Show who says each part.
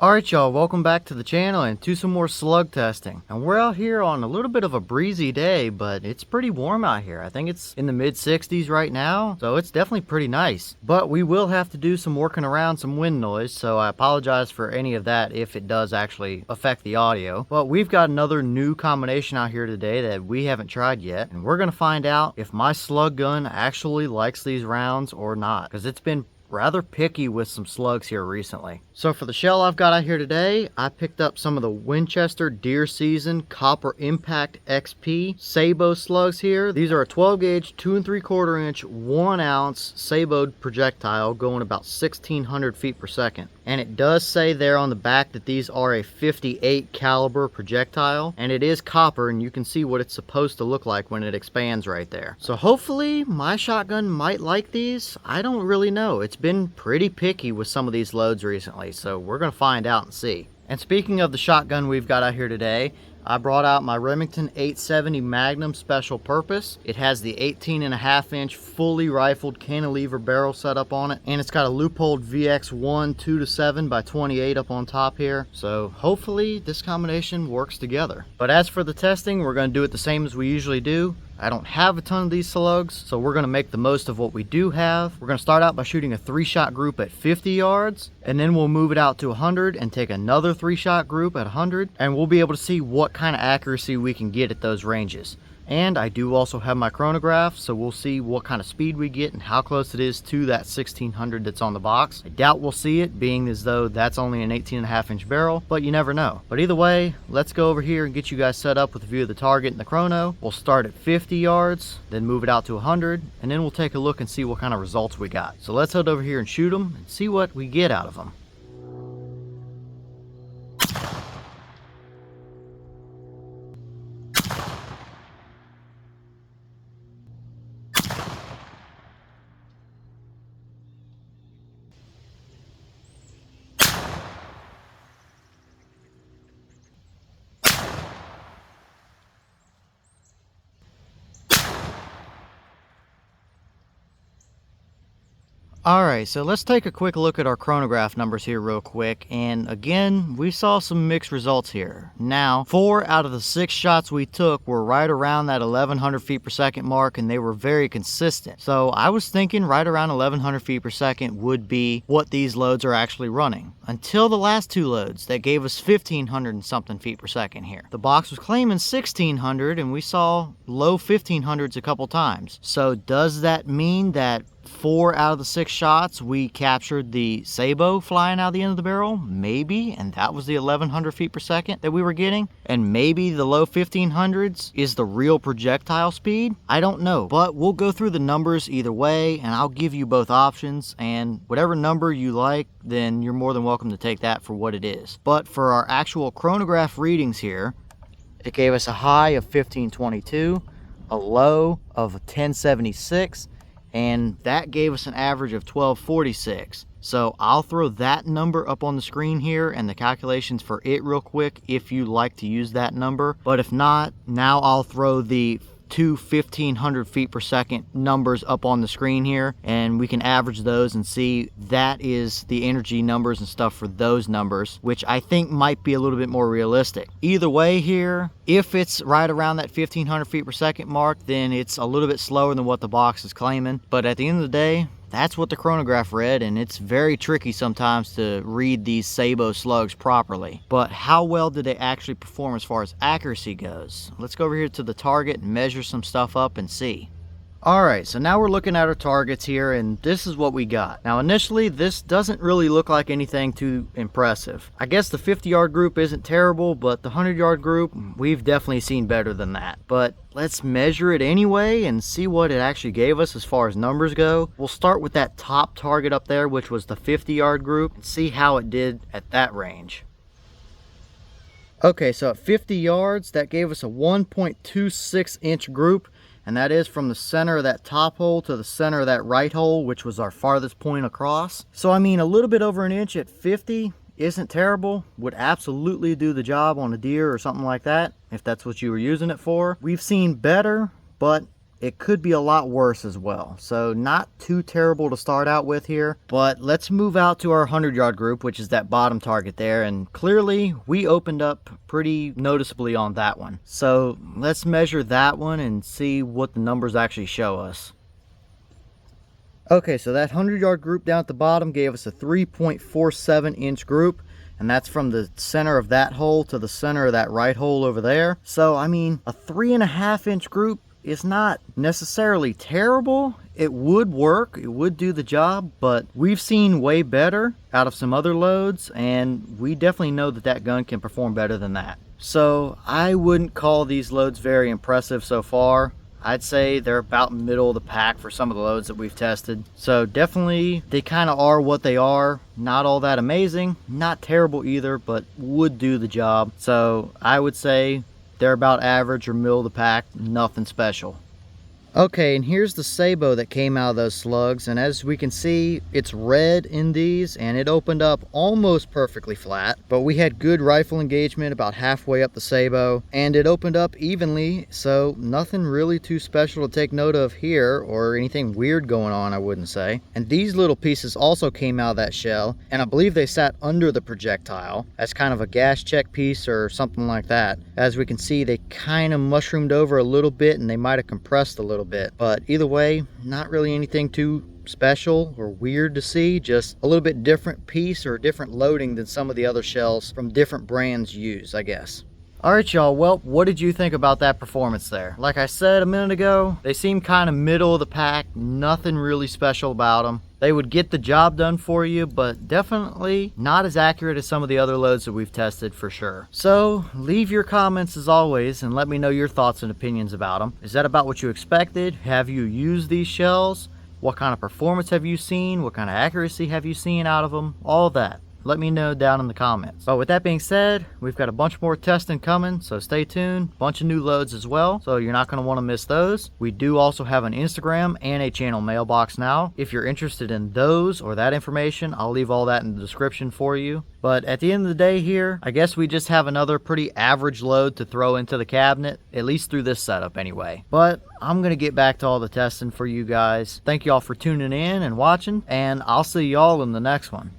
Speaker 1: Alright y'all, welcome back to the channel and to some more slug testing. And we're out here on a little bit of a breezy day, but it's pretty warm out here. I think it's in the mid 60s right now, so it's definitely pretty nice. But we will have to do some working around some wind noise, so I apologize for any of that if it does actually affect the audio. But we've got another new combination out here today that we haven't tried yet, and we're gonna find out if my slug gun actually likes these rounds or not, because it's been rather picky with some slugs here recently. So for the shell I've got out here today, I picked up some of the Winchester Deer Season Copper Impact XP Sabot slugs here. These are a 12 gauge 2 3/4 inch 1 ounce Sabot projectile going about 1600 feet per second. And it does say there on the back that these are a 58 caliber projectile, and it is copper, and you can see what it's supposed to look like when it expands right there. So hopefully my shotgun might like these. I don't really know. It's been pretty picky with some of these loads recently, so we're gonna find out and see. And speaking of the shotgun we've got out here today, I brought out my Remington 870 Magnum Special Purpose. It has the 18.5 inch fully rifled cantilever barrel setup on it, and it's got a loopholed VX1 2-7 by 28 up on top here. So hopefully this combination works together. But as for the testing, we're going to do it the same as we usually do. I don't have a ton of these slugs, so we're going to make the most of what we do have. We're going to start out by shooting a 3-shot group at 50 yards, and then we'll move it out to 100 and take another 3-shot group at 100, and we'll be able to see what kind of accuracy we can get at those ranges. And I do also have my chronograph, so we'll see what kind of speed we get and how close it is to that 1600 that's on the box. I doubt we'll see it, being as though that's only an 18.5 inch barrel, but you never know. But either way, let's go over here and get you guys set up with a view of the target and the chrono. We'll start at 50 yards, then move it out to 100, and then we'll take a look and see what kind of results we got. So let's head over here and shoot them and see what we get out of them. Alright, so let's take a quick look at our chronograph numbers here real quick, and again, we saw some mixed results here. Now, 4 out of the 6 shots we took were right around that 1100 feet per second mark, and they were very consistent. So I was thinking right around 1100 feet per second would be what these loads are actually running. Until the last 2 loads that gave us 1500 and something feet per second here. The box was claiming 1600, and we saw low 1500s a couple times. So does that mean that 4 out of the 6 shots we captured the Sabot flying out the end of the barrel? Maybe, and that was the 1100 feet per second that we were getting, and maybe the low 1500s is the real projectile speed? I don't know, but we'll go through the numbers either way, and I'll give you both options, and whatever number you like, then you're more than welcome to take that for what it is. But for our actual chronograph readings here, it gave us a high of 1522, a low of 1076, and that gave us an average of 1246. So I'll throw that number up on the screen here and the calculations for it real quick if you like to use that number. But if not, now I'll throw the 1500 feet per second numbers up on the screen here, and we can average those and see that is the energy numbers and stuff for those numbers, which I think might be a little bit more realistic. Either way here, if it's right around that 1500 feet per second mark, then it's a little bit slower than what the box is claiming. But at the end of the day, that's what the chronograph read, and it's very tricky sometimes to read these Sabot slugs properly. But how well did they actually perform as far as accuracy goes? Let's go over here to the target and measure some stuff up and see. Alright, so now we're looking at our targets here, and this is what we got. Now initially, this doesn't really look like anything too impressive. I guess the 50-yard group isn't terrible, but the 100-yard group, we've definitely seen better than that. But let's measure it anyway and see what it actually gave us as far as numbers go. We'll start with that top target up there, which was the 50-yard group, and see how it did at that range. Okay, so at 50 yards, that gave us a 1.26 inch group, and that is from the center of that top hole to the center of that right hole, which was our farthest point across. So I mean, a little bit over an inch at 50 isn't terrible. Would absolutely do the job on a deer or something like that, if that's what you were using it for. We've seen better, but it could be a lot worse as well. So not too terrible to start out with here, but let's move out to our 100-yard group, which is that bottom target there. And clearly we opened up pretty noticeably on that one. So let's measure that one and see what the numbers actually show us. Okay, so that 100-yard group down at the bottom gave us a 3.47 inch group, and that's from the center of that hole to the center of that right hole over there. So I mean, a 3.5 inch group is not necessarily terrible. It would work, it would do the job, but we've seen way better out of some other loads, and we definitely know that that gun can perform better than that. So I wouldn't call these loads very impressive so far. I'd say they're about middle of the pack for some of the loads that we've tested. So definitely they kind of are what they are. Not all that amazing, not terrible either, but would do the job. So I would say they're about average or middle of the pack, nothing special. Okay, and here's the sabot that came out of those slugs, and as we can see, it's red in these, and it opened up almost perfectly flat, but we had good rifle engagement about halfway up the sabot, and it opened up evenly, so nothing really too special to take note of here, or anything weird going on, I wouldn't say. And these little pieces also came out of that shell, and I believe they sat under the projectile as kind of a gas check piece or something like that. As we can see, they kind of mushroomed over a little bit, and they might have compressed a little bit, but either way, not really anything too special or weird to see, just a little bit different piece or different loading than some of the other shells from different brands use, I guess. Alright y'all, well, what did you think about that performance there? Like I said a minute ago, they seem kind of middle of the pack, nothing really special about them. They would get the job done for you, but definitely not as accurate as some of the other loads that we've tested for sure. So leave your comments as always and let me know your thoughts and opinions about them. Is that about what you expected? Have you used these shells? What kind of performance have you seen? What kind of accuracy have you seen out of them? All that. Let me know down in the comments. But with that being said, we've got a bunch more testing coming, so stay tuned. Bunch of new loads as well, so you're not going to want to miss those. We do also have an Instagram and a channel mailbox now. If you're interested in those or that information, I'll leave all that in the description for you. But at the end of the day here, I guess we just have another pretty average load to throw into the cabinet, at least through this setup anyway. But I'm going to get back to all the testing for you guys. Thank y'all for tuning in and watching, and I'll see y'all in the next one.